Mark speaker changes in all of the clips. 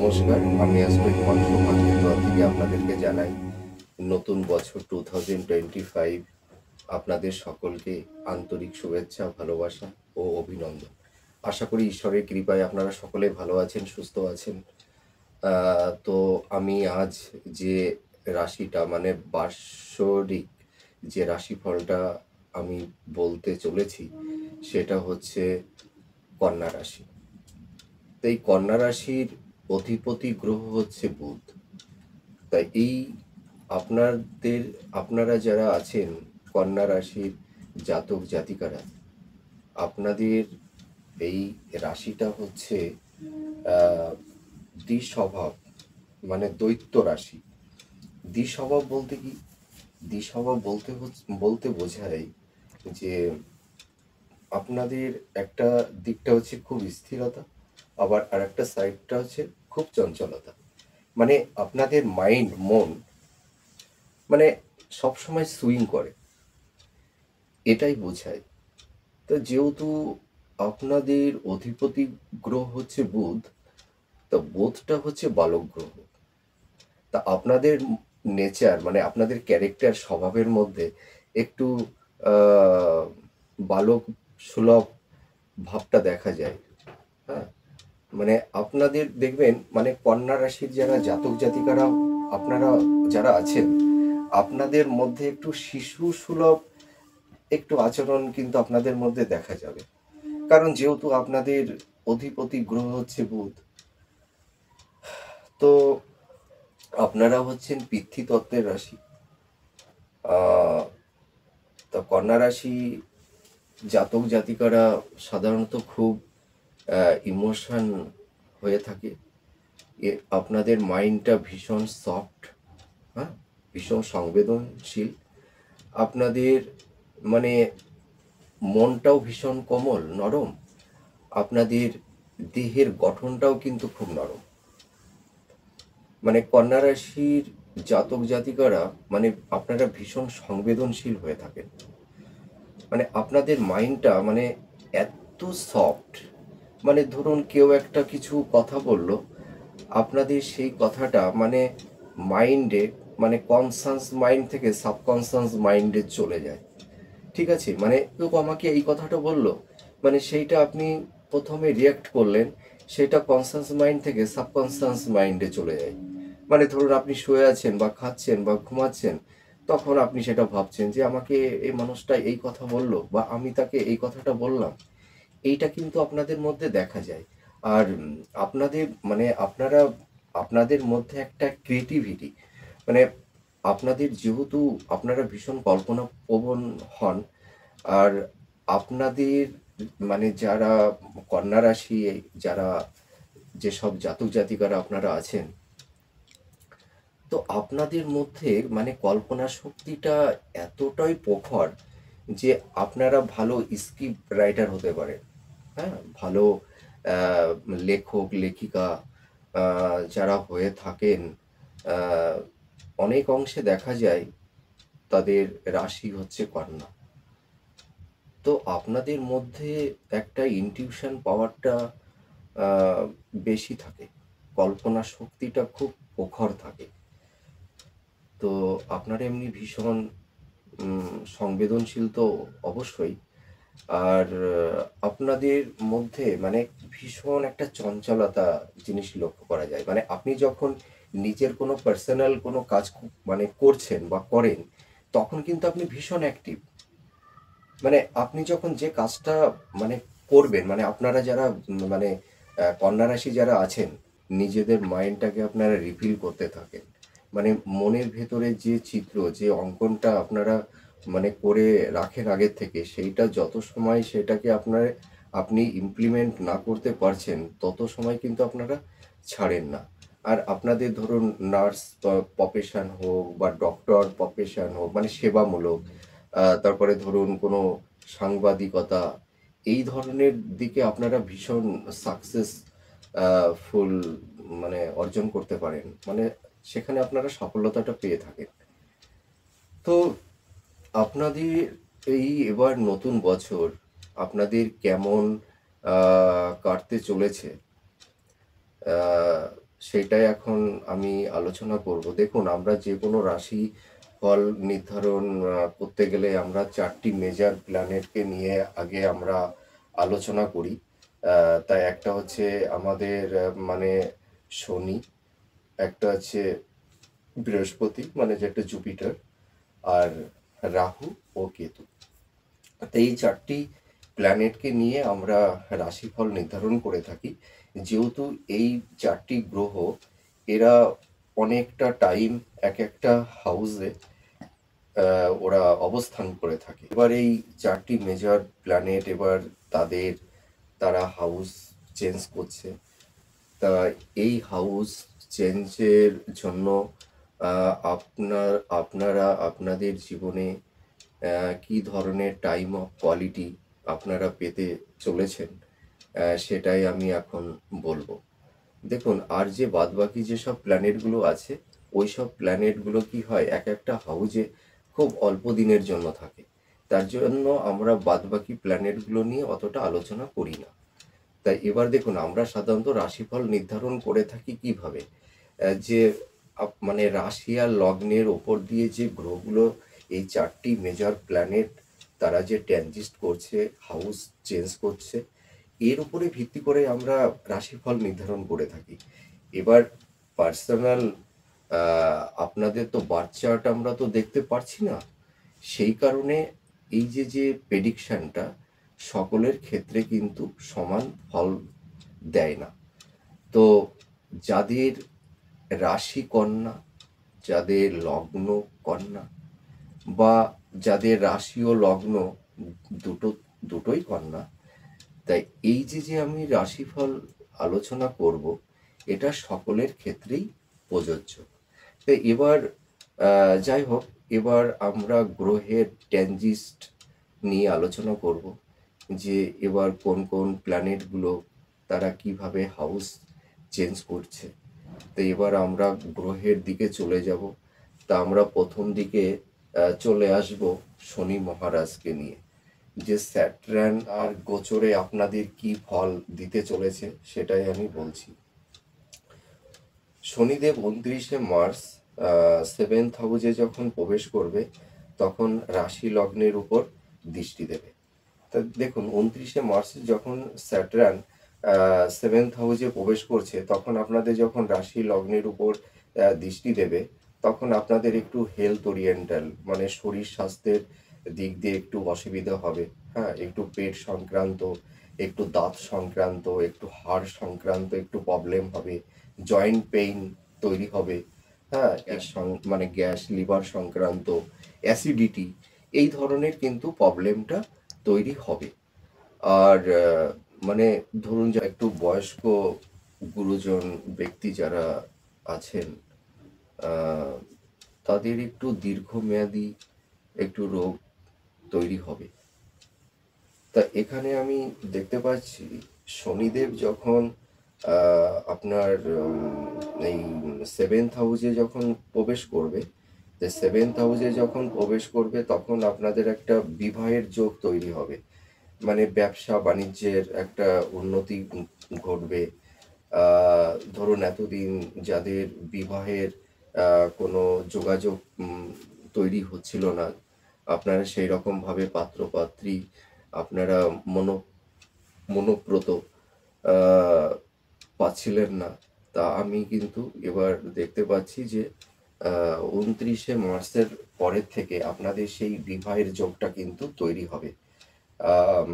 Speaker 1: নমস্কার, আমি অ্যাস্ট্রো হিমাংশু মানচিত্র থেকে আপনাদেরকে জানাই নতুন বছর 2025 আপনাদের সকলকে আন্তরিক শুভেচ্ছা, ভালোবাসা ও অভিনন্দন। আশা করি ঈশ্বরের কৃপায় আপনারা সকলে ভালো আছেন, সুস্থ আছেন। তো আমি আজ যে রাশিটা মানে বাৎসরিক যে রাশিফলটা আমি বলতে চলেছি সেটা হচ্ছে কন্যা রাশি। তো এই কন্যা রাশির অধিপতি গ্রহ হচ্ছে বুধ। তাই এই আপনারা যারা আছেন কন্যা রাশির জাতক জাতিকারা, আপনাদের এই রাশিটা হচ্ছে দ্বিস্বভাব, মানে দৈত্য রাশি। দ্বিস্বভাব বলতে কি? দ্বিস্বভাব বলতে বোঝায় যে আপনাদের একটা দিকটা হচ্ছে খুব স্থিরতা, আবার আর একটা সাইডটা হচ্ছে খুব চঞ্চলতা। মানে আপনাদের মন মানে সবসময় সুইং করে, এটাই বোঝায়। তো যেহেতু আপনাদের অধিপতি গ্রহ হচ্ছে বুধ, তো বুধটা হচ্ছে বালক গ্রহ। তা আপনাদের নেচার মানে আপনাদের ক্যারেক্টার স্বভাবের মধ্যে একটু আহ, বালক সুলভ ভাবটা দেখা যায়। হ্যাঁ, মানে আপনাদের দেখবেন মানে কন্যা রাশির যারা জাতক জাতিকারা আপনারা যারা আছেন, আপনাদের মধ্যে একটু শিশু সুলভ একটু আচরণ কিন্তু আপনাদের মধ্যে দেখা যাবে। কারণ যেহেতু আপনাদের অধিপতি গ্রহ হচ্ছে বুধ, তো আপনারা হচ্ছেন পিতৃতত্ত্বের রাশি। আহ, তো কন্যা রাশি জাতক জাতিকারা সাধারণত খুব ইমোশন হয়ে থাকে। আপনাদের মাইন্ডটা ভীষণ সফট, হ্যাঁ, ভীষণ সংবেদনশীল। আপনাদের মানে মনটাও ভীষণ কোমল নরম। আপনাদের দেহের গঠনটাও কিন্তু খুব নরম। মানে কন্যা রাশির জাতক জাতিকারা মানে আপনারা ভীষণ সংবেদনশীল হয়ে থাকেন। মানে আপনাদের মাইন্ডটা মানে এত সফট, মানে ধরুন কেউ একটা কিছু কথা বলল, আপনাদের সেই কথাটা মানে মাইন্ডে মানে কনসাস মাইন্ড থেকে সাবকনসাস মাইন্ডে চলে যায়। ঠিক আছে, মানে কেউ আমাকে এই কথাটা বললো, মানে সেইটা আপনি প্রথমে রিয়াক্ট করলেন, সেটা কনসাস মাইন্ড থেকে সাবকনসাস মাইন্ডে চলে যায়। মানে ধরুন আপনি শুয়ে আছেন বা খাচ্ছেন বা ঘুমাচ্ছেন, তখন আপনি সেটা ভাবছেন যে আমাকে এই মানুষটা এই কথা বলল বা আমি তাকে এই কথাটা বললাম। এইটা কিন্তু আপনাদের মধ্যে দেখা যায়। আর আপনাদের মানে আপনাদের মধ্যে একটা ক্রিয়েটিভিটি, মানে আপনাদের যেহেতু আপনারা ভীষণ কল্পনা প্রবণ হন। আর আপনাদের মানে যারা কন্যা রাশি, যারা যেসব জাতক জাতিকারা আপনারা আছেন, তো আপনাদের মধ্যে মানে কল্পনা শক্তিটা এতটাই প্রখর যে আপনারা ভালো স্ক্রিপ্ট রাইটার হতে পারেন। হ্যাঁ, ভালো আহ, লেখক লেখিকা যারা হয়ে থাকেন, আহ, অনেক অংশে দেখা যায় তাদের রাশি হচ্ছে কন্যা। তো আপনাদের মধ্যে একটা ইনটিউশন পাওয়ারটা আহ, বেশি থাকে, কল্পনা শক্তিটা খুব প্রখর থাকে। তো আপনারা এমনি ভীষণ সংবেদনশীল তো অবশ্যই। আর আপনাদের মধ্যে মানে ভীষণ একটা চঞ্চলতা জিনিস লক্ষ্য করা যায়। মানে আপনি যখন নিজের কোনো পার্সোনাল কোনো কাজ মানে করছেন বা করেন, তখন কিন্তু আপনি ভীষণ অ্যাক্টিভ। মানে আপনি যখন যে কাজটা মানে করবেন, মানে আপনারা যারা মানে কন্যা রাশি যারা আছেন, নিজেদের মাইন্ডটাকে আপনারা রিফিল করতে থাকেন। মানে মনের ভেতরে যে চিত্র যে অঙ্কনটা আপনারা মানে করে রাখেন আগের থেকে, সেইটা যত সময় সেটাকে আপনি ইমপ্লিমেন্ট না করতে পারছেন, তত সময় কিন্তু আপনারা ছাড়েন না। আর আপনাদের ধরুন নার্স প্রফেশন হোক বা ডক্টর প্রফেশন হোক, মানে সেবামূলক, তারপরে ধরুন কোনো সাংবাদিকতা, এই ধরনের দিকে আপনারা ভীষণ সাকসেস ফুল মানে অর্জন করতে পারেন। মানে সেখানে আপনারা সফলতাটা পেয়ে থাকেন। তো আপনাদের এই এবার নতুন বছর আপনাদের কেমন কাটতে চলেছে, সেটাই এখন আমি আলোচনা করব। দেখুন, আমরা যে কোনো রাশি ফল নির্ধারণ করতে গেলে আমরা 4টি মেজর প্ল্যানেটকে নিয়ে আগে আমরা আলোচনা করি। তাই একটা হচ্ছে আমাদের মানে শনি, একটা হচ্ছে বৃহস্পতি মানে যেটা জুপিটার, আর রাহু ও কেতু। তো এই 4টি প্ল্যানেটকে নিয়ে আমরা রাশিফল নির্ধারণ করে থাকি। যেহেতু এই 4টি গ্রহ এরা অনেকটা টাইম এক একটা হাউসে ওরা অবস্থান করে থাকে। এবার এই 4টি মেজর প্ল্যানেট এবার তারা হাউস চেঞ্জ করছে। তা এই হাউস চেঞ্জের জন্য আপনারা আপনাদের জীবনে কি ধরনের টাইম অফ কোয়ালিটি আপনারা পেতে চলেছেন, সেটাই আমি এখন বলবো। দেখুন, আর যে বাদবাকি যেসব প্ল্যানেটগুলো আছে, ওই সব প্ল্যানেটগুলো কি হয় এক একটা হাউজে খুব অল্প দিনের জন্য থাকে। তার জন্য আমরা বাদবাকি প্ল্যানেটগুলো নিয়ে অতটা আলোচনা করি না। তাই এবার দেখুন, আমরা সাধারণত রাশিফল নির্ধারণ করে থাকি কিভাবে, যে মানে রাশি আর লগ্নের ওপর দিয়ে যে গ্রহগুলো, এই 4টি মেজর প্ল্যানেট তারা যে ট্রানজিট করছে, হাউস চেঞ্জ করছে, এর উপরে ভিত্তি করে আমরা রাশিফল নির্ধারণ করে থাকি। এবার পার্সোনাল আপনাদের তো বার্থ চার্ট আমরা তো দেখতে পারছি না, সেই কারণে এই যে প্রেডিকশনটা সকলের ক্ষেত্রে কিন্তু সমান ফল দেয় না। তো যাদের রাশি কন্যা, যাদের লগ্ন কন্যা, বা যাদের রাশি ও লগ্ন দুটোই কন্যা, তাই এই যে আমি রাশিফল আলোচনা করব, এটা সকলের ক্ষেত্রেই প্রযোজ্য। তো এবার যাই হোক, এবার আমরা গ্রহের ট্রানজিট নিয়ে আলোচনা করব, যে এবার কোন কোন প্ল্যানেটগুলো তারা কিভাবে হাউস চেঞ্জ করছে। তো এবার আমরা গ্রহের দিকে চলে যাব। তা আমরা প্রথম দিকে চলে আসব শনি মহারাজকে নিয়ে, যে স্যাটার্ন আর গোচরে আপনাদের কি ফল দিতে চলেছে সেটাই আমি বলছি। শনিদেব 29শে মার্চ 7th হাউসে যখন প্রবেশ করবে, তখন রাশি লগ্নের উপর দৃষ্টি দেবে। তা দেখুন, 29শে মার্চ যখন স্যাটার্ন 7th হাউসে প্রবেশ করছে, তখন আপনাদের যখন রাশি লগ্নের উপর দৃষ্টি দেবে, তখন আপনাদের একটু হেলথ ওরিয়েন্টাল মানে শরীর স্বাস্থ্যের দিক দিয়ে একটু অসুবিধা হবে। হ্যাঁ, একটু পেট সংক্রান্ত, একটু দাঁত সংক্রান্ত, একটু হাড় সংক্রান্ত একটু প্রবলেম হবে, জয়েন্ট পেইন তৈরি হবে। হ্যাঁ, মানে গ্যাস, লিভার সংক্রান্ত, অ্যাসিডিটি, এই ধরনের কিন্তু প্রবলেমটা তৈরি হবে। আর মানে ধরুন যে একটু বয়স্ক গুরুজন ব্যক্তি যারা আছেন, আহ, তাদের একটু দীর্ঘমেয়াদী একটু রোগ তৈরি হবে। তা এখানে আমি দেখতে পাচ্ছি, শনিদেব যখন আপনার এই 7th হাউসে যখন প্রবেশ করবে, যে 7th হাউসে যখন প্রবেশ করবে, তখন আপনাদের একটা বিবাহের যোগ তৈরি হবে। মানে ব্যবসা বাণিজ্যের একটা উন্নতি ঘটবে। ধরুন, এতদিন যাদের বিবাহের কোনো যোগাযোগ তৈরি হচ্ছিল না, আপনারা সেই রকমভাবে পাত্রপাত্রী আপনারা মনোপ্রত আহ, পাচ্ছিলেন না। তা আমি কিন্তু এবার দেখতে পাচ্ছি যে 29শে মার্চের পরের থেকে আপনাদের সেই বিবাহের যোগটা কিন্তু তৈরি হবে। আম,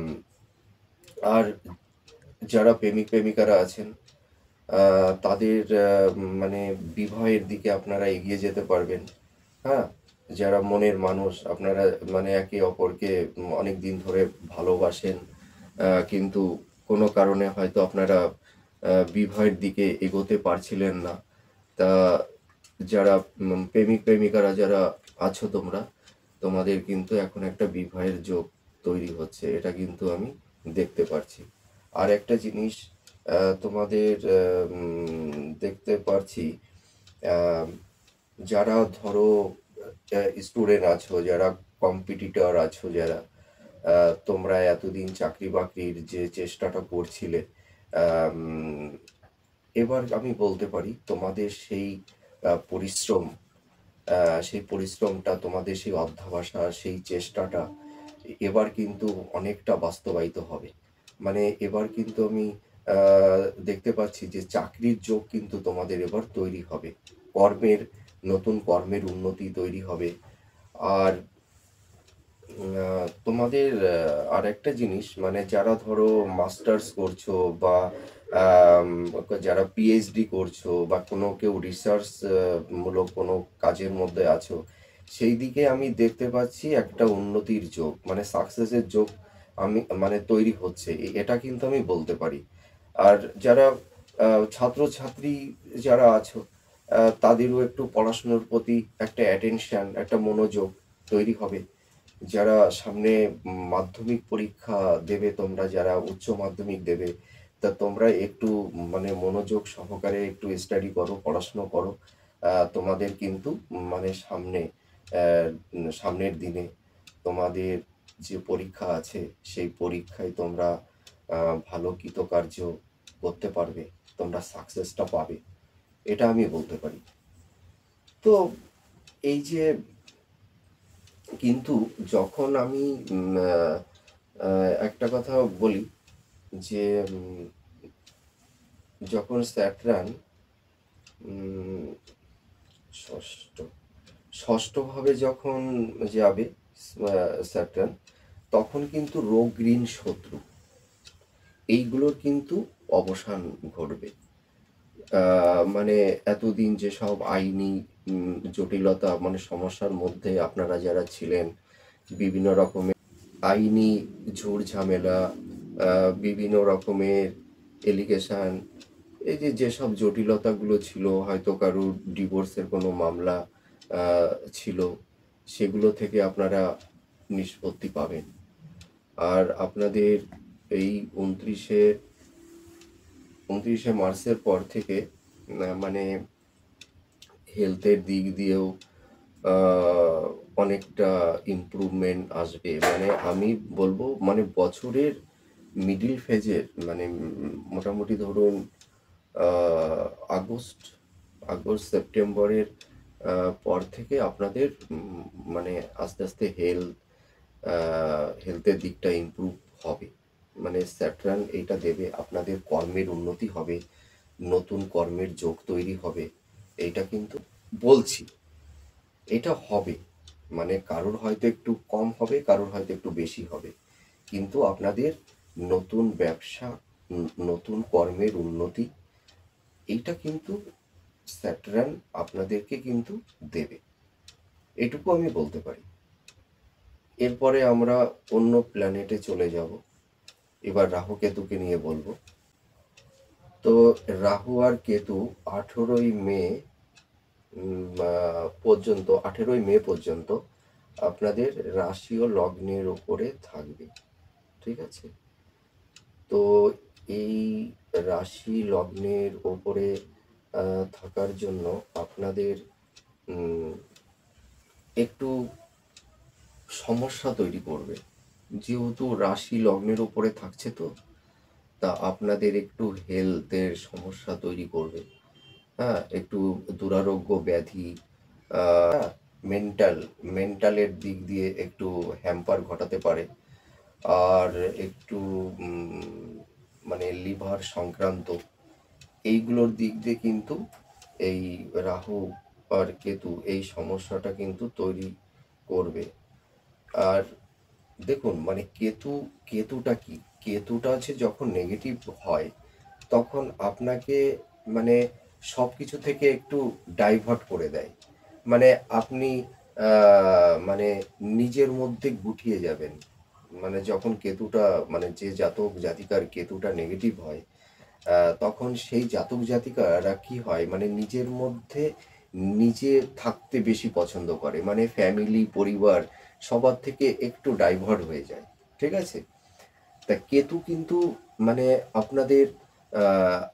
Speaker 1: আর যারা প্রেমিক প্রেমিকারা আছেন, তাদের মানে বিবাহের দিকে আপনারা এগিয়ে যেতে পারবেন। হ্যাঁ, যারা মনের মানুষ, আপনারা মানে একে অপরকে অনেক দিন ধরে ভালোবাসেন, কিন্তু কোনো কারণে হয়তো আপনারা বিবাহের দিকে এগোতে পারছিলেন না। তা যারা প্রেমিক প্রেমিকারা যারা আছো তোমরা, তোমাদের কিন্তু এখন একটা বিবাহের যোগ তৈরি হচ্ছে, এটা কিন্তু আমি দেখতে পারছি। আর একটা জিনিস তোমাদের দেখতে পারছি, আহ, যারা ধরো স্টুডেন্ট আছো, যারা কম্পিটিটর আছো, যারা তোমরা এতদিন চাকরি বাকরির যে চেষ্টাটা করছিলে, আম, এবার আমি বলতে পারি তোমাদের সেই পরিশ্রম, সেই পরিশ্রমটা, তোমাদের সেই অধ্যবসায়, সেই চেষ্টাটা এবার কিন্তু অনেকটা বাস্তবায়িত হবে। মানে এবার কিন্তু আমি দেখতে পাচ্ছি যে চাকরির যোগ কিন্তু তোমাদের এবার তৈরি হবে। কর্মের, নতুন কর্মের উন্নতি তৈরি হবে। আর তোমাদের আরেকটা জিনিস, মানে যারা ধরো মাস্টার্স করছো বা আম, যারা পিএইচডি করছো বা কোনো কেউ রিসার্চ মূলক কোনো কাজের মধ্যে আছো, সেই দিকে আমি দেখতে পাচ্ছি একটা উন্নতির যোগ, মানে সাকসেসের যোগ আমি মানে তৈরি হচ্ছে, এটা কিন্তু আমি বলতে পারি। আর যারা ছাত্রছাত্রী যারা আছো, তাদেরও একটু পড়াশুনোর প্রতি একটা অ্যাটেনশন, একটা মনোযোগ তৈরি হবে। যারা সামনে মাধ্যমিক পরীক্ষা দেবে, তোমরা যারা উচ্চ মাধ্যমিক দেবে, তা তোমরা একটু মানে মনোযোগ সহকারে একটু স্টাডি করো, পড়াশুনো করো। তোমাদের কিন্তু মানে সামনের দিনে তোমাদের যে পরীক্ষা আছে, সেই পরীক্ষায় তোমরা ভালো কৃতকার্য করতে পারবে, তোমরা সাকসেসটা পাবে, এটা আমি বলতে পারি। তো এই যে, কিন্তু যখন আমি একটা কথা বলি যে যখন স্যাটরান ষষ্ঠ ষষ্ঠভাবে যখন যাবে স্যাটার্ন, তখন কিন্তু রোগ ঋণ শত্রু এইগুলোর কিন্তু অবসান ঘটবে। মানে এতদিন যেসব আইনি জটিলতা, মানে সমস্যার মধ্যে আপনারা যারা ছিলেন, বিভিন্ন রকমের আইনি ঝুট ঝামেলা, বিভিন্ন রকমের এলিগেশন, এই যে যেসব জটিলতাগুলো ছিল, হয়তো কারোর ডিভোর্সের কোনো মামলা ছিল, সেগুলো থেকে আপনারা নিষ্পত্তি পাবেন। আর আপনাদের এই 29শে মার্চের পর থেকে মানে হেলথের দিক দিয়েও অনেকটা ইমপ্রুভমেন্ট আসবে। মানে আমি বলবো, মানে বছরের মিডিল ফেজের, মানে মোটামুটি ধরুন আহ, আগস্ট আগস্ট সেপ্টেম্বরের পর থেকে আপনাদের মানে আস্তে আস্তে হেলথের দিকটা ইমপ্রুভ হবে। মানে স্যাটরান এইটা দেবে, আপনাদের কর্মের উন্নতি হবে, নতুন কর্মের যোগ তৈরি হবে। এইটা কিন্তু বলছি, এটা হবে। মানে কারোর হয়তো একটু কম হবে, কারোর হয়তো একটু বেশি হবে, কিন্তু আপনাদের নতুন ব্যবসা, নতুন কর্মের উন্নতি, এইটা কিন্তু স্যাটার্ন আপনাদেরকে কিন্তু দেবে, এটুকু আমি বলতে পারি। এরপরে আমরা অন্য প্ল্যানেটে চলে যাব। এবার রাহু কেতুকে নিয়ে বলবো। তো রাহু আর কেতু 18ই মে পর্যন্ত, 18ই মে পর্যন্ত আপনাদের রাশি ও লগ্নের ওপরে থাকবে। ঠিক আছে? তো এই রাশি লগ্নের ওপরে থাকার জন্য আপনাদের একটু সমস্যা তৈরি করবে, যেহেতু রাশি লগ্নের উপরে থাকছে, তো তা আপনাদের একটু হেলথের সমস্যা তৈরি করবে। হ্যাঁ, একটু দুরারোগ্য ব্যাধি, মেন্টালের দিক দিয়ে একটু হ্যাম্পার ঘটাতে পারে। আর একটু মানে লিভার সংক্রান্ত এইগুলোর দিক দিয়ে কিন্তু এই রাহু আর কেতু এই সমস্যাটা কিন্তু তৈরি করবে। আর দেখুন, মানে কেতুটা কি, কেতুটা আছে যখন নেগেটিভ হয়, তখন আপনাকে মানে সব কিছু থেকে একটু ডাইভার্ট করে দেয়। মানে আপনি মানে নিজের মধ্যে গুটিয়ে যাবেন। মানে যখন কেতুটা, মানে যে জাতক জাতিকার কেতুটা নেগেটিভ হয়, তখন সেই জাতক জাতিকারা কি হয়, মানে নিজের মধ্যে নিজে থাকতে বেশি পছন্দ করে, মানে ফ্যামিলি, পরিবার সবার থেকে একটু ডাইভার্ট হয়ে যায়। ঠিক আছে? তা কেতু কিন্তু মানে আপনাদের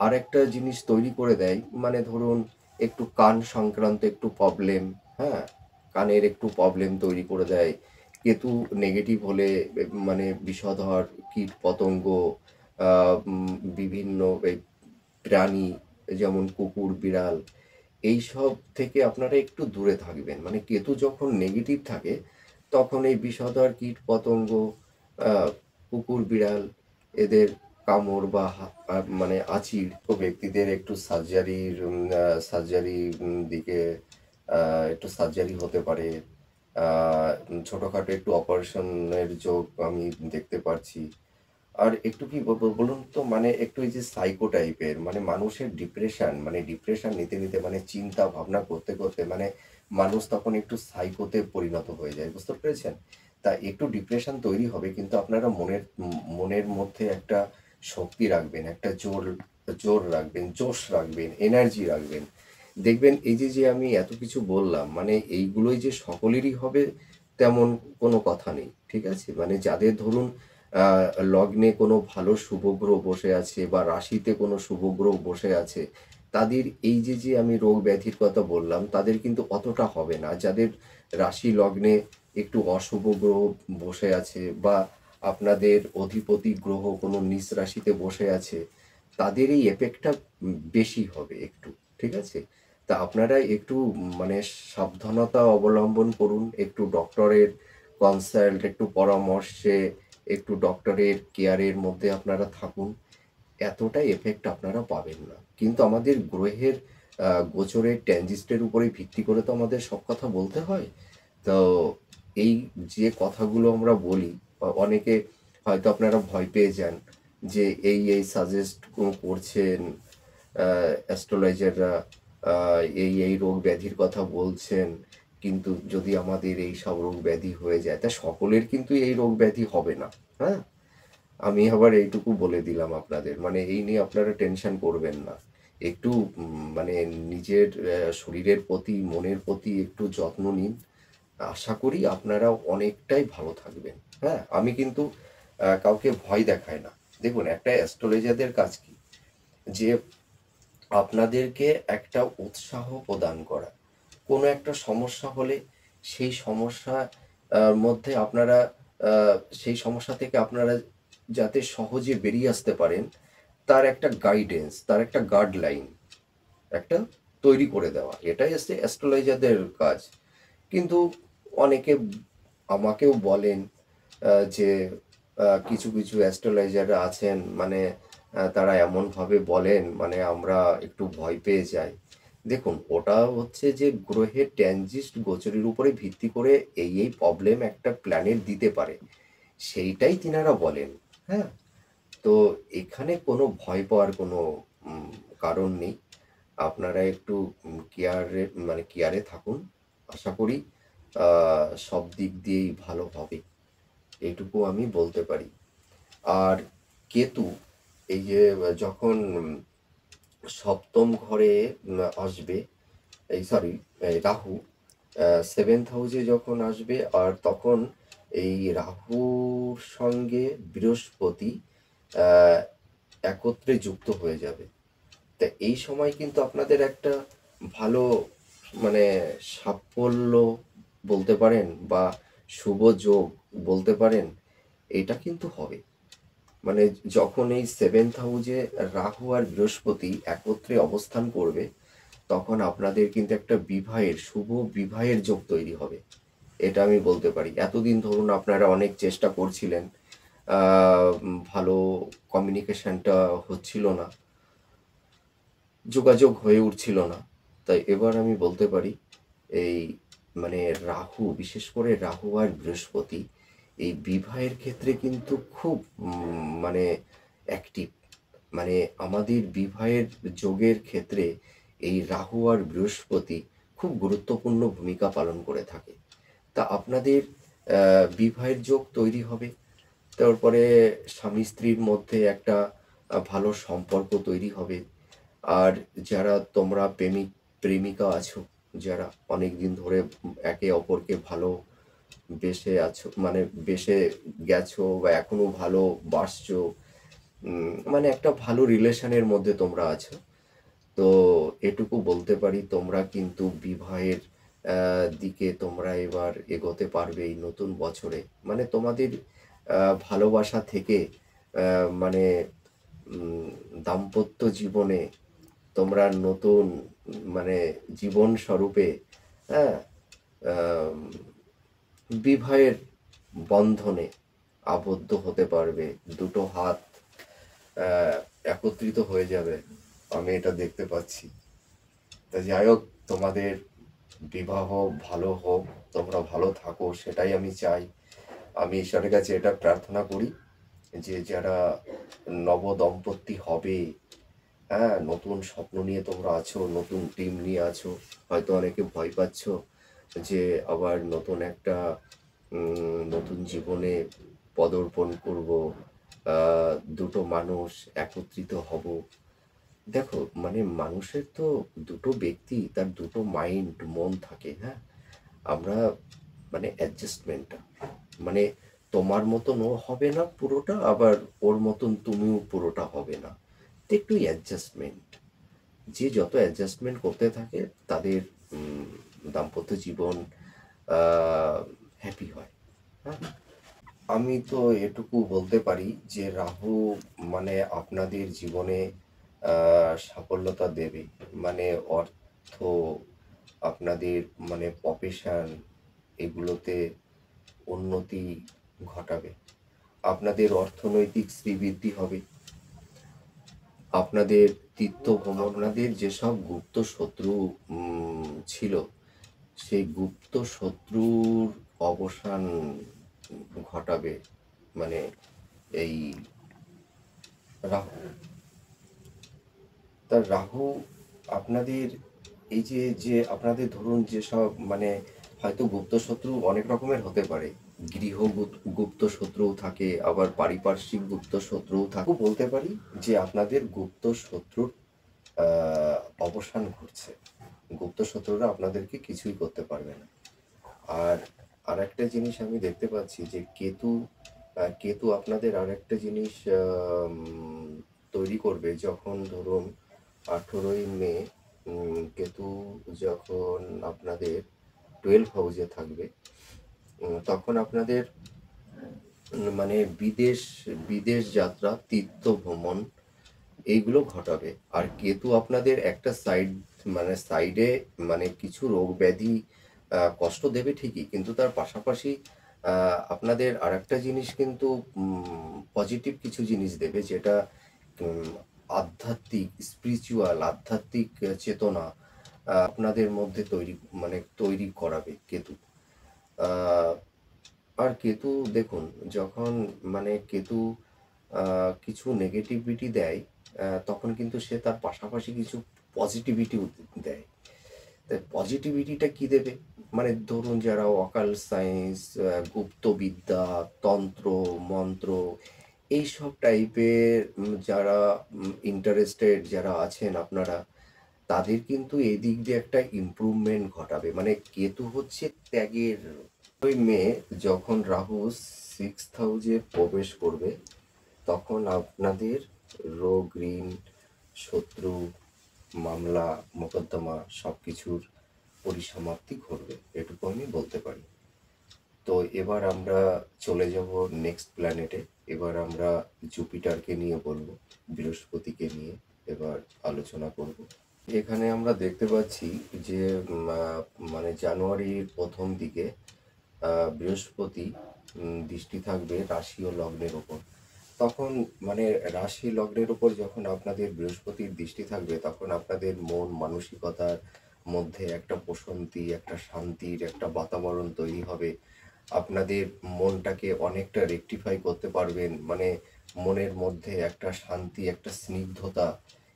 Speaker 1: আরেকটা জিনিস তৈরি করে দেয়, মানে ধরুন একটু কান সংক্রান্ত একটু প্রবলেম, হ্যাঁ, কানের একটু প্রবলেম তৈরি করে দেয়। কেতু নেগেটিভ হলে মানে বিষধর কীট পতঙ্গ, বিভিন্ন এই প্রাণী যেমন কুকুর বিড়াল এইসব থেকে আপনারা একটু দূরে থাকবেন। মানে কেতু যখন নেগেটিভ থাকে তখন এই বিষধর কীট পতঙ্গ, কুকুর বিড়াল এদের কামড় বা মানে আঁচিড় তো ব্যক্তিদের একটু সার্জারি দিকে একটু সার্জারি হতে পারে। ছোটোখাটো একটু অপারেশনের যোগ আমি দেখতে পারছি। আর একটু কি বলুন তো, মানে একটু এই যে সাইকো টাইপের, মানে মানুষের ডিপ্রেশন নিতে নিতে, মানে চিন্তা ভাবনা করতে করতে, মানে মানুষ তখন একটু সাইকোতে পরিণত হয়ে যায়, বুঝতে পেরেছেন? তা একটু ডিপ্রেশন তৈরি হবে, কিন্তু আপনারা মনের মধ্যে একটা শক্তি রাখবেন, একটা জোর রাখবেন, জোশ রাখবেন, এনার্জি রাখবেন। দেখবেন এই যে আমি এত কিছু বললাম, মানে এইগুলোই যে সকলেরই হবে তেমন কোনো কথা নেই, ঠিক আছে? মানে যাদের ধরুন লগ্নে কোনো ভালো শুভ গ্রহ বসে আছে বা রাশিতে কোনো শুভ গ্রহ বসে আছে, তাদের এই যে আমি রোগ ব্যাধির কথা বললাম, তাদের কিন্তু অতটা হবে না। যাদের রাশি লগ্নে একটু অশুভ গ্রহ বসে আছে বা আপনাদের অধিপতি গ্রহ কোনো নিচ রাশিতে বসে আছে, তাদের এই এফেক্টটা বেশি হবে একটু, ঠিক আছে? তা আপনারা একটু মানে সাবধানতা অবলম্বন করুন, একটু ডক্টরের কনসাল্ট, একটু পরামর্শে, একটু ডক্টরের কেয়ারের মধ্যে আপনারা থাকুন। এতটা এফেক্ট আপনারা পাবেন না। কিন্তু আমাদের গ্রহের গোচরের ট্রানজিস্টের উপরে ভিত্তি করে তো আমাদের সব কথা বলতে হয়। তো এই যে কথাগুলো আমরা বলি, অনেকে হয়তো আপনারা ভয় পেয়ে যান যে এই সাজেস্ট করছেন অ্যাস্ট্রোলজাররা, এই রোগ ব্যাধির কথা বলছেন, কিন্তু যদি আমাদের এই সব রোগ ব্যাধি হয়ে যায়, তা সকলের কিন্তু এই রোগ ব্যাধি হবে না। হ্যাঁ, আমি আবার এইটুকু বলে দিলাম আপনাদের, মানে এই নিয়ে আপনারা টেনশন করবেন না। একটু মানে নিজের শরীরের প্রতি, মনের প্রতি একটু যত্ন নিন। আশা করি আপনারা অনেকটাই ভালো থাকবেন। হ্যাঁ, আমি কিন্তু কাউকে ভয় দেখাই না। দেখুন, একটা অ্যাস্ট্রোলজারদের কাজ কি? যে আপনাদেরকে একটা উৎসাহ প্রদান করা। কোনো একটা সমস্যা হলে সেই সমস্যা মধ্যে আপনারা সেই সমস্যা থেকে আপনারা যাতে সহজে বেরিয়ে আসতে পারেন, তার একটা গাইডেন্স, তার একটা গাইডলাইন একটা তৈরি করে দেওয়া। এটাই হচ্ছে অ্যাস্ট্রোলজারদের কাজ। কিন্তু অনেকে আমাকেও বলেন যে কিছু অ্যাস্ট্রোলজাররা আছেন, মানে তারা এমনভাবে বলেন, মানে আমরা একটু ভয় পেয়ে যাই। দেখুন, ওটা হচ্ছে যে গ্রহের ট্রানজিট গোচরের উপরে ভিত্তি করে এই প্রবলেম একটা প্ল্যানেট দিতে পারে, সেইটাই তিনারা বলেন। হ্যাঁ, তো এখানে কোনো ভয় পাওয়ার কোনো কারণ নেই। আপনারা একটু কেয়ারে থাকুন। আশা করি সব দিক দিয়েই ভালো হবে, এইটুকু আমি বলতে পারি। আর কেতু এই যে যখন সপ্তম ঘরে আসবে, রাহু সেভেন্থ হাউসে যখন আসবে, আর তখন এই রাহুর সঙ্গে বৃহস্পতি আহ, একত্রে যুক্ত হয়ে যাবে। তা এই সময় কিন্তু আপনাদের একটা ভালো, মানে সাফল্য বলতে পারেন বা শুভ যোগ বলতে পারেন, এটা কিন্তু হবে। মানে যখন এই সেভেন্থ হাউসে রাহু আর বৃহস্পতি একত্রে অবস্থান করবে, তখন আপনাদের কিন্তু একটা শুভ বিবাহের যোগ তৈরি হবে। এটা আমি বলতে পারি। এতদিন ধরুন আপনারা অনেক চেষ্টা করছিলেন, ভালো কমিউনিকেশনটা হচ্ছিল না, যোগাযোগ হয়ে উঠছিল না। তাই এবার আমি বলতে পারি, এই মানে রাহু, বিশেষ করে রাহু আর বৃহস্পতি এই বিবাহের ক্ষেত্রে কিন্তু খুব মানে অ্যাক্টিভ। মানে আমাদের বিবাহের যোগের ক্ষেত্রে এই রাহু আর বৃহস্পতি খুব গুরুত্বপূর্ণ ভূমিকা পালন করে থাকে। তা আপনাদের বিবাহের যোগ তৈরি হবে। তারপরে স্বামী স্ত্রীর মধ্যে একটা ভালো সম্পর্ক তৈরি হবে। আর যারা তোমরা প্রেমিকা আছো, যারা অনেক দিন ধরে একে অপরকে ভালো বেসে আছো, মানে বেসে গেছো বা এখনো ভালো বাসছো, মানে একটা ভালো রিলেশনের মধ্যে তোমরা আছো, তো এটুকু বলতে পারি তোমরা কিন্তু বিবাহের দিকে তোমরা এবার এগোতে পারবে এই নতুন বছরে। মানে তোমাদের ভালোবাসা থেকে মানে দাম্পত্য জীবনে তোমরা নতুন মানে জীবন স্বরূপে, হ্যাঁ, আম, বিবাহের বন্ধনে আবদ্ধ হতে পারবে। দুটো হাত আহ, একত্রিত হয়ে যাবে, আমি এটা দেখতে পাচ্ছি। তা যাই হোক, তোমাদের বিবাহ ভালো হোক, তোমরা ভালো থাকো, সেটাই আমি চাই। আমি ঈশ্বরের কাছে এটা প্রার্থনা করি যে যারা নব দম্পতি হবে, হ্যাঁ, নতুন স্বপ্ন নিয়ে তোমরা আছো, নতুন টিম নিয়ে আছো, হয়তো অনেকে ভয় পাচ্ছ যে আবার নতুন একটা নতুন জীবনে পদার্পণ করব, দুটো মানুষ একত্রিত হব। দেখো, মানে মানুষের তো দুটো ব্যক্তি, তার দুটো মাইন্ড, মন থাকে, হ্যাঁ। আমরা মানে অ্যাডজাস্টমেন্টটা, মানে তোমার মতন ও হবে না পুরোটা, আবার ওর মতন তুমিও পুরোটা হবে না। তো একটু অ্যাডজাস্টমেন্ট, যে যত অ্যাডজাস্টমেন্ট করতে থাকে তাদের দাম্পত্য জীবন হ্যাপি হয়, হ্যাঁ। আমি তো এটুকু বলতে পারি যে রাহু মানে আপনাদের জীবনে সাফল্যতা দেবে, মানে অর্থ, আপনাদের মানে প্রফেশন, এগুলোতে উন্নতি ঘটাবে। আপনাদের অর্থনৈতিক শ্রীবৃদ্ধি হবে। আপনাদের তীর্থ ভ্রমণ, আপনাদের যেসব গুপ্ত শত্রু ছিল, সেই গুপ্ত শত্রুর অবসান ঘটাবে, মানে এই রাহু। তা রাহু আপনাদের এই যে যে আপনাদের ধরুন যেসব মানে হয়তো গুপ্ত শত্রু অনেক রকমের হতে পারে, গৃহ গুপ্ত শত্রুও থাকে, আবার পারিপার্শ্বিক গুপ্ত শত্রুও থাকে। বলতে পারি যে আপনাদের গুপ্ত শত্রুর অবসান ঘটছে। গুপ্ত শত্রুরা আপনাদেরকে কিছুই করতে পারবে না। আর আরেকটা জিনিস আমি দেখতে পাচ্ছি যে কেতু, কেতু আপনাদের আরেকটা জিনিস তৈরি করবে, যখন ধরুন 18ই মে কেতু যখন আপনাদের 12 হাউসে থাকবে, তখন আপনাদের মানে বিদেশ বিদেশ যাত্রা, তীর্থ ভ্রমণ, এইগুলো ঘটাবে। আর কেতু আপনাদের একটা মানে সাইডে মানে কিছু রোগ ব্যাধি কষ্ট দেবে ঠিকই, কিন্তু তার পাশাপাশি আপনাদের আর একটা জিনিস কিন্তু পজিটিভ কিছু জিনিস দেবে, যেটা উম, আধ্যাত্মিক, স্পিরিচুয়াল, আধ্যাত্মিক চেতনা আপনাদের মধ্যে তৈরি করাবে কেতু। আহ, আর কেতু দেখুন, যখন মানে কেতু কিছু নেগেটিভিটি দেয়, তখন কিন্তু সে তার পাশাপাশি কিছু পজিটিভিটিও দেয়। তাই পজিটিভিটিটা কি দেবে, মানে ধরুন যারা অকাল সায়েন্স, গুপ্তবিদ্যা, তন্ত্র মন্ত্র, এইসব টাইপের যারা ইন্টারেস্টেড যারা আছেন আপনারা, তাদের কিন্তু এই দিক দিয়ে একটা ইমপ্রুভমেন্ট ঘটাবে। মানে কেতু হচ্ছে ত্যাগের। ওই মে যখন রাহু 6th হাউসে প্রবেশ করবে, তখন আপনাদের রোগ, ঋণ, শত্রু, মামলা, মোকদ্দমা সব কিছুর পরিসমাপ্তি ঘটবে, এটুকু আমি বলতে পারি। তো এবার আমরা চলে যাব নেক্সট প্ল্যানেটে। এবার আমরা জুপিটারকে নিয়ে বলবো, বৃহস্পতিকে নিয়ে এবার আলোচনা করব। এখানে আমরা দেখতে পাচ্ছি যে মানে জানুয়ারির প্রথম দিকে বৃহস্পতি দৃষ্টি থাকবে রাশি ও লগ্নের ওপর। তখন মানে রাশি লগ্নের উপর যখন আপনাদের বৃহস্পতির দৃষ্টি থাকবে, তখন আপনাদের মন মানসিকতার মধ্যে একটা প্রশান্তি, একটা শান্তির একটা বাতাবরণ তৈরি হবে। আপনাদের মনটাকে অনেকটা রেকটিফাই করতে পারবেন, মানে মনের মধ্যে একটা শান্তি, একটা স্নিগ্ধতা,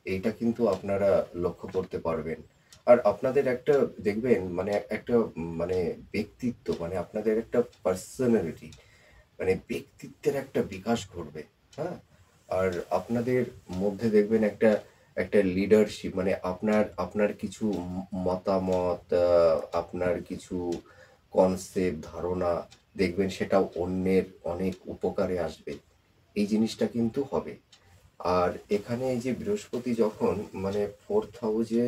Speaker 1: এইটা কিন্তু আপনারা লক্ষ্য করতে পারবেন। আর আপনাদের একটা দেখবেন মানে একটা মানে ব্যক্তিত্ব, মানে আপনাদের একটা পার্সোনালিটি, মানে ব্যক্তিত্বের একটা বিকাশ ঘটবে, হ্যাঁ। আর আপনাদের মধ্যে দেখবেন একটা একটা লিডারশিপ, মানে আপনার আপনার কিছু মতামত, আপনার কিছু কনসেপ্ট, ধারণা, দেখবেন সেটা অন্যের অনেক উপকারে আসবে। এই জিনিসটা কিন্তু হবে। আর এখানে এই যে বৃহস্পতি যখন মানে 4th হাউসে,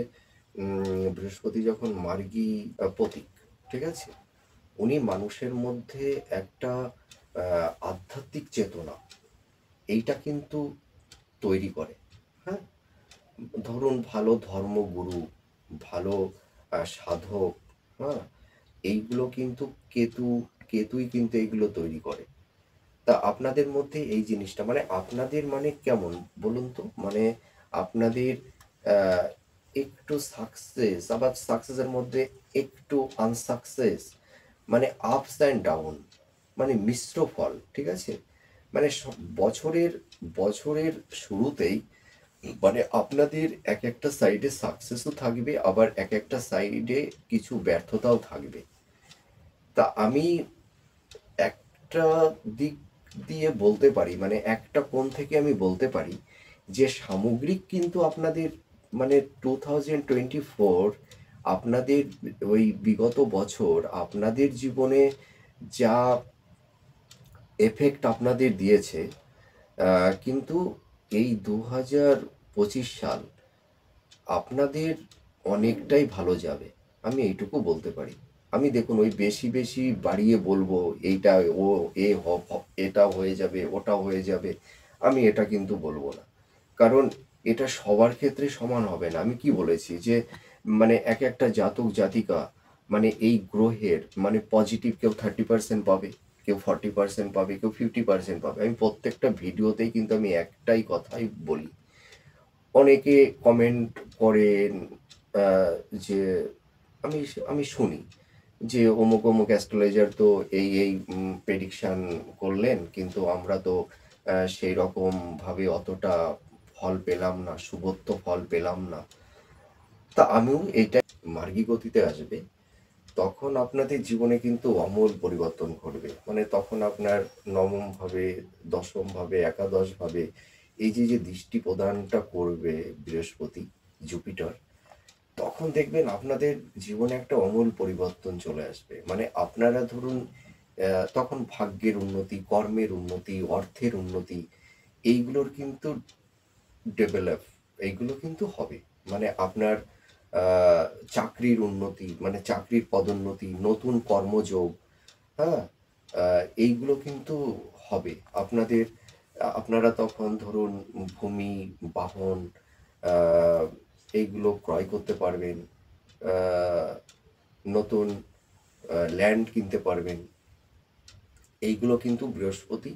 Speaker 1: বৃহস্পতি যখন মার্গী প্রতীক, ঠিক আছে, উনি মানুষের মধ্যে একটা আধ্যাত্মিক চেতনা, এইটা কিন্তু তৈরি করে, হ্যাঁ। ধরুন ভালো ধর্মগুরু, ভালো সাধক, হ্যাঁ, এইগুলো কিন্তু কেতু কেতুই কিন্তু এইগুলো তৈরি করে। তা আপনাদের মধ্যে এই জিনিসটা মানে আপনাদের মানে কেমন বলুন তো? মানে আপনাদের আহ, একটু সাকসেস, আবার সাকসেসের মধ্যে একটু আনসাকসেস, মানে আপস অ্যান্ড ডাউন, মানে মিশ্র ফল, ঠিক আছে? মানে বছরের বছরের শুরুতেই মানে আপনাদের এক একটা সাইডে সাকসেসও থাকবে, আবার এক একটা সাইডে কিছু ব্যর্থতাও থাকবে। তা আমি একটা দিক দিয়ে বলতে পারি, মানে একটা কোণ থেকে আমি বলতে পারি যে সামগ্রিক কিন্তু আপনাদের মানে 2024 আপনাদের ওই বিগত বছর আপনাদের জীবনে যা এফেক্ট আপনাদের দিয়েছে, কিন্তু এই 2025 সাল আপনাদের অনেকটাই ভালো যাবে, আমি এইটুকু বলতে পারি। আমি দেখুন ওই বেশি বেশি বাড়িয়ে বলবো এইটা ও এটা হয়ে যাবে ওটা হয়ে যাবে, আমি এটা কিন্তু বলবো না। কারণ এটা সবার ক্ষেত্রে সমান হবে না। আমি কি বলেছি যে মানে এক একটা জাতক জাতিকা মানে এই গ্রহের মানে পজিটিভ কেউ 30% পাবে, কেউ 40% পাবে, কেউ 50% পাবে। আমি প্রত্যেকটা ভিডিওতেই কিন্তু আমি একটাই কথাই বলি। অনেকে কমেন্ট করেন আহ, যে আমি আমি শুনি যে অমুক অমুক অ্যাস্ট্রোলজার তো এই প্রেডিকশন করলেন, কিন্তু আমরা তো সেই রকম ভাবে অতটা ফল পেলাম না, শুভত্ব ফল পেলাম না। তা আমিও এইটা মার্গী গতিতে আসবে, তখন আপনাদের জীবনে কিন্তু আমূল পরিবর্তন ঘটবে। মানে তখন আপনার নবম ভাবে, দশম ভাবে, একাদশ ভাবে এই যে যে দৃষ্টি প্রদানটা করবে বৃহস্পতি, জুপিটার, তখন দেখবেন আপনাদের জীবনে একটা অমূল পরিবর্তন চলে আসবে। মানে আপনারা ধরুন তখন ভাগ্যের উন্নতি, কর্মের উন্নতি, অর্থের উন্নতি, এইগুলোর কিন্তু ডেভেলপ, এইগুলো কিন্তু হবে। মানে আপনার আহ, চাকরির উন্নতি, মানে চাকরির পদোন্নতি, নতুন কর্মযোগ, হ্যাঁ, এইগুলো কিন্তু হবে আপনাদের। আপনারা তখন ধরুন ভূমি, বাহন, আহ, এইগুলো ক্রয় করতে পারবেন, আহ, নতুন ল্যান্ড কিনতে পারবেন। এইগুলো কিন্তু বৃহস্পতি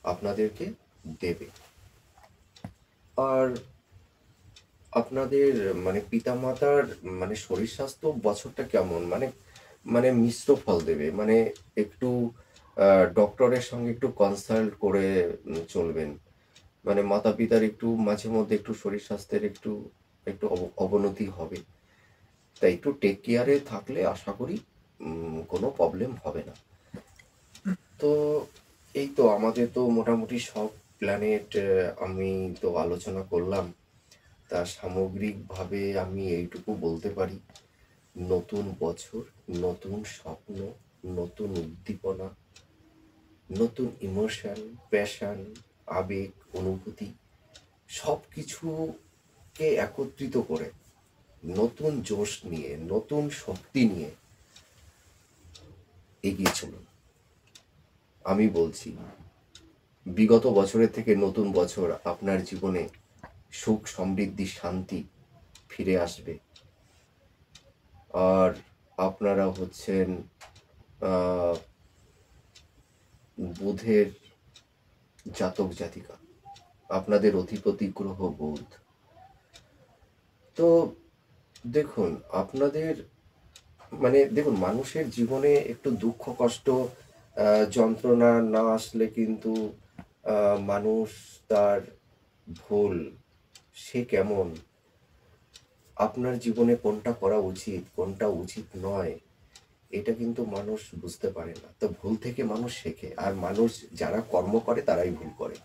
Speaker 1: আপনাদেরকে দেবে। আর আপনাদের মানে পিতামাতার মানে শরীর স্বাস্থ্য বছরটা কেমন, মানে মানে মিশ্র ফল দেবে। মানে একটু ডক্টরের সঙ্গে একটু কনসাল্ট করে চলবেন। মানে মাতা পিতার একটু মাঝে মধ্যে একটু শরীর স্বাস্থ্যের একটু একটু অবনতি হবে। তাই একটু টেক কেয়ারে থাকলে আশা করি কোনো প্রবলেম হবে না। তো এই তো আমাদের তো মোটামুটি সব প্ল্যানেট আমি তো আলোচনা করলাম। তা সামগ্রিকভাবে আমি এইটুকু বলতে পারি, নতুন বছর, নতুন স্বপ্ন, নতুন উদ্দীপনা, নতুন ইমোশন, প্যাশন, আবেগ, অনুভূতি, সব কিছুকে একত্রিত করে নতুন জোশ নিয়ে, নতুন শক্তি নিয়ে এগিয়ে চলুন। আমি বলছি বিগত বছরের থেকে নতুন বছর আপনার জীবনে সুখ, সমৃদ্ধি, শান্তি ফিরে আসবে। আর আপনারা হচ্ছেন আহ, বুধের জাতক জাতিকা, আপনাদের অধিপতি গ্রহ বুধ। তো দেখুন আপনাদের মানে দেখুন মানুষের জীবনে একটু দুঃখ কষ্ট যন্ত্রণা না আসলে কিন্তু মানুষ তার ভুল, সে কেমন, আপনার জীবনে কোনটা করা উচিত কোনটা উচিত নয়, এটা কিন্তু মানুষ বুঝতে পারে না। তো ভুল থেকে মানুষ শেখে, আর মানুষ যারা কর্ম করে তারাই ভুল করে।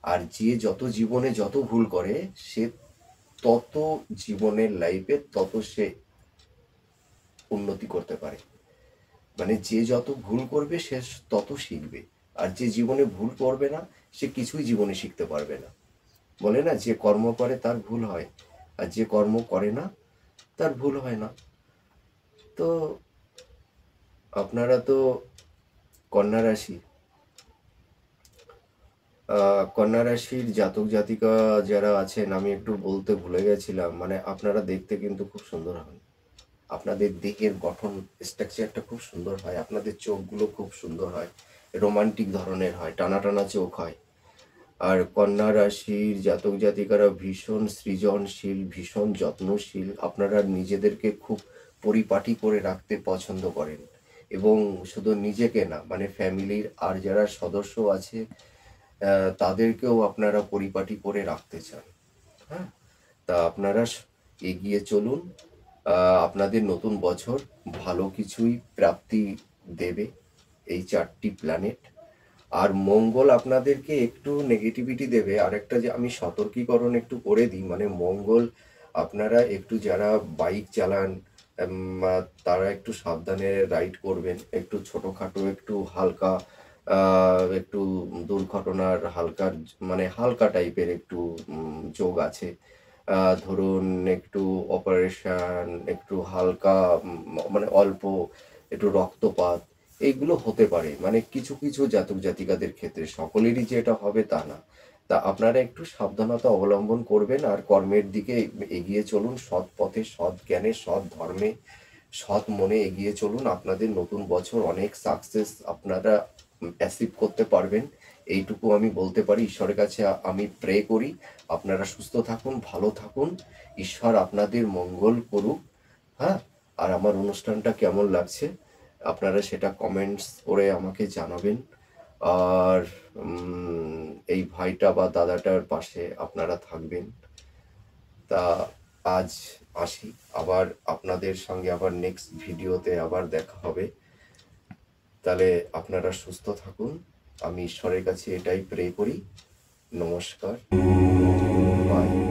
Speaker 1: আর যে যত জীবনে যত ভুল করে সে তত জীবনের লাইফে তত সে উন্নতি করতে পারে। মানে যে যত ভুল করবে সে তত শিখবে, আর যে জীবনে ভুল করবে না সে কিছুই জীবনে শিখতে পারবে না। বলে না যে কর্ম করে তার ভুল হয়, আর যে কর্ম করে না তার ভুল হয় না। তো আপনারা তো কন্যা রাশি, কন্যা রাশির জাতক জাতিকা যারা আছেন, আমি একটু বলতে ভুলে গেছিলাম, মানে আপনারা দেখতে কিন্তু খুব সুন্দর হন। আপনাদের দেহের গঠন স্ট্রাকচারটা খুব সুন্দর হয়, আপনাদের চোখগুলো খুব সুন্দর হয়, রোমান্টিক ধরনের হয়, টানা টানা চোখ হয়। আর কন্যা রাশির জাতক জাতিকারা ভীষণ সৃজনশীল, ভীষণ যত্নশীল। আপনারা নিজেদেরকে খুব পরিপাটি করে রাখতে পছন্দ করেন, এবং শুধু নিজেকে না, মানে ফ্যামিলির আর যারা সদস্য আছে তাদেরকেও আপনারা পরিপাটি করে রাখতে চান। হ্যাঁ, তা আপনারা এগিয়ে চলুন। আপনাদের নতুন বছর ভালো কিছুই প্রাপ্তি দেবে এই 4টি প্ল্যানেট। আর মঙ্গল আপনাদেরকে একটু নেগেটিভিটি দেবে। আরেকটা যে আমি সতর্কীকরণ একটু করে দিই, মানে মঙ্গল, আপনারা একটু যারা বাইক চালান তারা একটু সাবধানে রাইড করবেন। একটু ছোটোখাটো, একটু হালকা, একটু দুর্ঘটনার হালকার, মানে হালকা টাইপের একটু যোগ আছে। ধরুন একটু অপারেশন, একটু হালকা, মানে অল্প একটু রক্তপাত, এইগুলো হতে পারে। মানে কিছু কিছু জাতক জাতিকাদের ক্ষেত্রে, সকলেরই যে এটা হবে তা না। তা আপনারা একটু সাবধানতা অবলম্বন করবেন, আর কর্মের দিকে এগিয়ে চলুন, সৎ পথে, সৎ জ্ঞানে, সৎ ধর্মে, সৎ মনে এগিয়ে চলুন। আপনাদের নতুন বছর অনেক সাকসেস আপনারা অ্যাচিভ করতে পারবেন, এইটুকু আমি বলতে পারি। ঈশ্বরের কাছে আমি প্রে করি আপনারা সুস্থ থাকুন, ভালো থাকুন, ঈশ্বর আপনাদের মঙ্গল করুক। হ্যাঁ, আর আমার অনুষ্ঠানটা কেমন লাগছে আপনারা সেটা কমেন্টস করে আমাকে জানাবেন। আর এই ভাইটা বা দাদাটার পাশে আপনারা থাকবেন। তা আজ আসি, আবার আপনাদের সঙ্গে আবার নেক্সট ভিডিওতে আবার দেখা হবে। তাহলে আপনারা সুস্থ থাকুন, আমি ঈশ্বরের কাছে এটাই প্রে করি। নমস্কার, বাই।